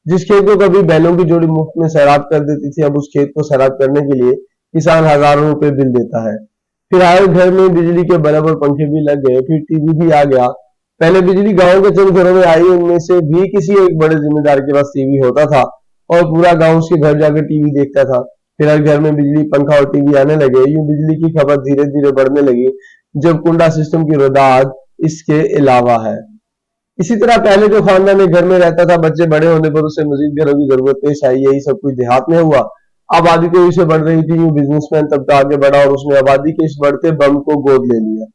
जिस खेत को कभी बैलों की जोड़ी मुफ्त में सैराब कर देती थी, अब उस खेत को सैराब करने के लिए किसान हजारों रुपए बिल देता है। फिर हर घर में बिजली के बल्ब और पंखे भी लग गए, फिर टीवी भी आ गया। पहले बिजली गांव के चंद घरों में आई, उनमें से भी किसी एक बड़े जिम्मेदार के पास टीवी होता था और पूरा गांव उसके घर जाकर टीवी देखता था। फिर हर घर में बिजली, पंखा और टीवी आने लगे। यूं बिजली की खपत धीरे धीरे बढ़ने लगी, जब कुंडा सिस्टम की रुदाद इसके अलावा है। इसी तरह पहले जो खानदान एक घर में रहता था, बच्चे बड़े होने पर उसे मजीद घरों की जरूरत पेश आई। यही सब कुछ देहात में हुआ। आबादी तेजी से बढ़ रही थी, यूं बिजनेसमैन तबका आगे बढ़ा और उसने आबादी के इस बढ़ते बम को गोद ले लिया।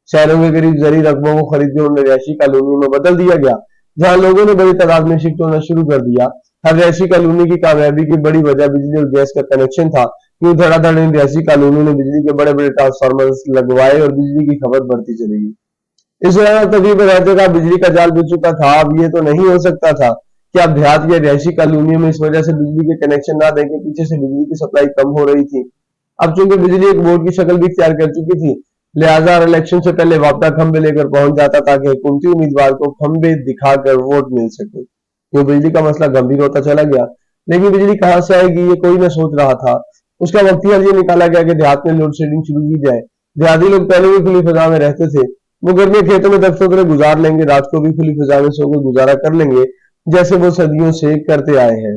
शहरों के करीब जरी रकबों को खरीद कर उन्हें रिहायशी कॉलोनी में बदल दिया गया, जहां लोगों ने बड़ी तादाद में शिफ्ट होना शुरू कर दिया। हर रिहायशी कॉलोनी की कामयाबी की बड़ी वजह बिजली और गैस का कनेक्शन था। यूं धड़ाधड़ इन रिहायशी कॉलोनी ने बिजली के बड़े बड़े ट्रांसफार्मर्स लगवाए और बिजली की खपत बढ़ती चली गई। इस दौरान तभी हर जगह बिजली का जाल बिछ चुका था। अब ये तो नहीं हो सकता था कि आप देहात या रिहायशी कॉलोनियों में इस वजह से बिजली के कनेक्शन ना दें कि पीछे से बिजली की सप्लाई कम हो रही थी। अब चूंकि बिजली एक बोर्ड की शक्ल भी इख्तियार कर चुकी थी, लिहाजा हर इलेक्शन से पहले वापदा खंबे लेकर पहुंच जाता ताकि हुकूमती उम्मीदवार को खंबे दिखाकर वोट मिल सके। ये बिजली का मसला गंभीर होता चला गया, लेकिन बिजली कहां से आएगी ये कोई न सोच रहा था। उसका वक्ती हल ये निकाला गया कि देहात में लोड शेडिंग शुरू की जाए। देहाती लोग पहले भी खुली फिजा में रहते थे, वो गर्मी खेतों में दफ्तर गुजार लेंगे, रात को भी खुली फिजा में सोकर गुजारा कर लेंगे, जैसे वो सदियों से करते आए हैं।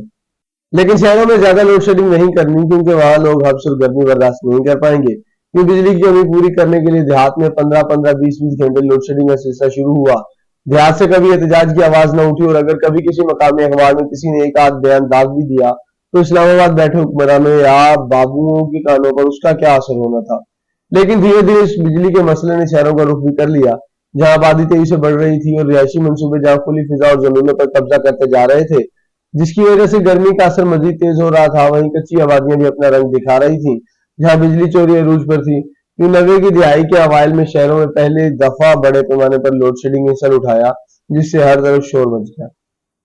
लेकिन शहरों में ज्यादा लोड शेडिंग नहीं करनी, क्योंकि वहां लोग हब्स और गर्मी बर्दाश्त नहीं कर पाएंगे। ये बिजली की कमी पूरी करने के लिए देहात में 15-15, 20-20 घंटे लोड शेडिंग का सिलसिला शुरू हुआ। देहात से कभी एहतजाज की आवाज न उठी, और अगर कभी किसी मकामी अखबार में किसी ने एक आध बयान दाग भी दिया, तो इस्लामाबाद बैठे हुक्मरानों या बाबुओं के कानों पर उसका क्या असर होना था। लेकिन धीरे धीरे इस बिजली के मसले ने शहरों का रुख भी कर लिया, जहां आबादी तेजी से बढ़ रही थी और रिहायशी मंसूबे जहां खुली फिजा और जमीनों पर कब्जा करते जा रहे थे, जिसकी वजह से गर्मी का असर मजीद तेज हो रहा था। वहीं कच्ची आबादियां भी अपना रंग दिखा रही थी, जहां बिजली चोरी अरूज पर थी। यूं 90 की दिहाई के अवाइल में शहरों में पहले दफा बड़े पैमाने पर लोड शेडिंग ने सर उठाया, जिससे हर तरफ शोर मच गया।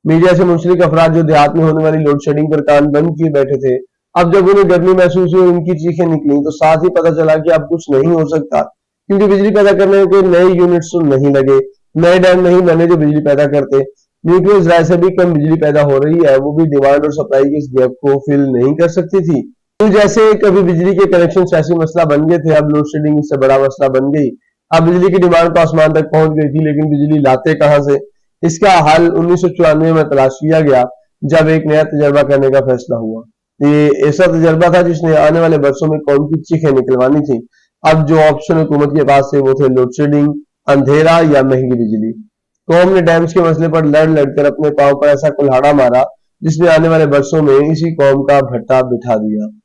मीडिया से मुंसलिक अफराद जो देहात में होने वाली लोड शेडिंग पर कान बंद किए बैठे थे, अब जब उन्हें गर्मी महसूस हुई, उनकी चीखें निकली, तो साथ ही पता चला कि अब कुछ नहीं हो सकता, क्योंकि बिजली पैदा करने के नए यूनिट्स तो नहीं लगे, नए डैम नहीं बने जो बिजली पैदा करते। न्यूक्लियर जराये से भी कम बिजली पैदा हो रही है, वो भी डिमांड और सप्लाई के इस गैप को फिल नहीं कर सकती थी। तो जैसे कभी बिजली के कनेक्शन सियासी मसला बन गए थे, अब लोड शेडिंग इससे बड़ा मसला बन गई। अब बिजली की डिमांड तो आसमान तक पहुंच गई थी, लेकिन बिजली लाते कहां से? इसका हल 1994 में तलाश किया गया, जब एक नया तजर्बा करने का फैसला हुआ। ये ऐसा तजर्बा था जिसने आने वाले वर्षों में कौम की चीखें निकलवानी थी। अब जो ऑप्शन हुकूमत के पास थे वो थे लोड शेडिंग, अंधेरा या महंगी बिजली। कौम ने डैम्स के मसले पर लड़ लड़कर अपने पांव पर ऐसा कुल्हाड़ा मारा, जिसने आने वाले वर्षों में इसी कौम का भट्टा बिठा दिया।